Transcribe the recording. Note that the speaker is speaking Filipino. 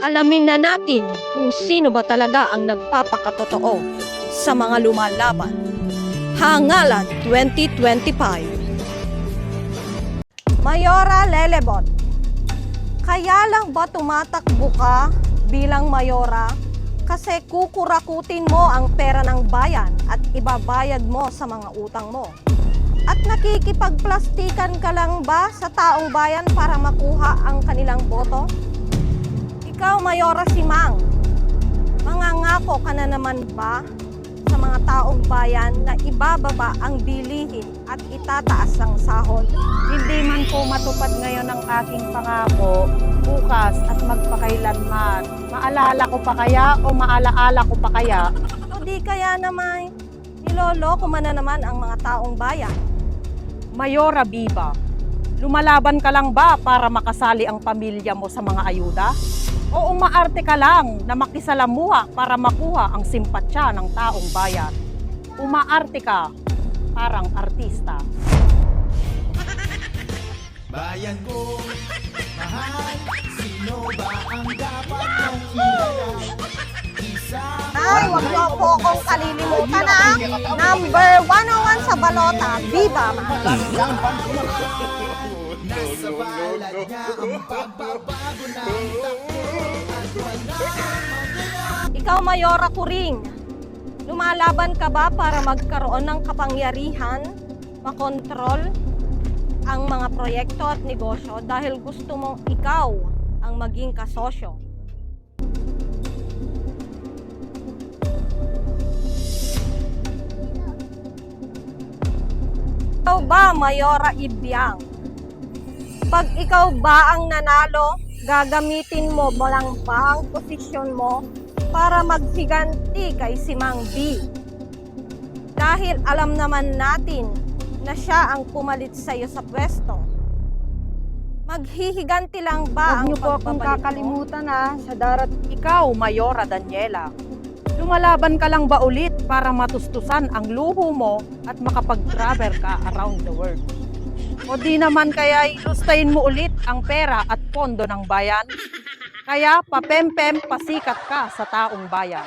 Alamin na natin kung sino ba talaga ang nagpapakatotoo sa mga lumalaban. Hangalan 2025. Mayora Lelebot, kaya lang ba tumatakbo ka bilang mayora? Kasi kukurakutin mo ang pera ng bayan at ibabayad mo sa mga utang mo. At nakikipagplastikan ka lang ba sa taong bayan para makuha ang kanilang boto? Ikaw, Mayora Simang, mangangako ka na naman ba sa mga taong bayan na ibababa ang bilihin at itataas ang sahod? Hindi man po matupad ngayon ang aking pangako, bukas at magpakailanman. Maalala ko pa kaya o maalaala ko pa kaya? O di kaya naman niloloko man na naman ang mga taong bayan? Mayora Biba, lumalaban ka lang ba para makasali ang pamilya mo sa mga ayuda? O umaarte ka lang na makisalamuha para makuha ang simpatsya ng taong bayan? Umaarte ka, parang artista. Bayan ko, mahal, sino ba ang dapat mong ilagay? Ay, wag mo po akong kalilimutan ha. Number 101 sa balota, Viva Maharlika. Nasa balat niya ang pagbabago ng takbo at wala. Ikaw, Mayora Kuring, lumalaban ka ba para magkaroon ng kapangyarihan, makontrol ang mga proyekto at negosyo dahil gusto mong ikaw ang maging kasosyo? Ikaw ba, Mayora Ibiang? Pag ikaw ba ang nanalo, gagamitin mo lang ba ang posisyon mo para maghiganti kay Simang B? Dahil alam naman natin na siya ang pumalit sa iyo sa pwesto. Maghihiganti lang ba Huwag ang niyo po akong pagbabalik mo? kakalimutan sa darat. Ikaw, Mayora Daniela, lumalaban ka lang ba ulit para matustusan ang luho mo at makapag-travel ka around the world? O di naman kaya ilustayin mo ulit ang pera at pondo ng bayan? Kaya papempem pasikat ka sa taong bayan.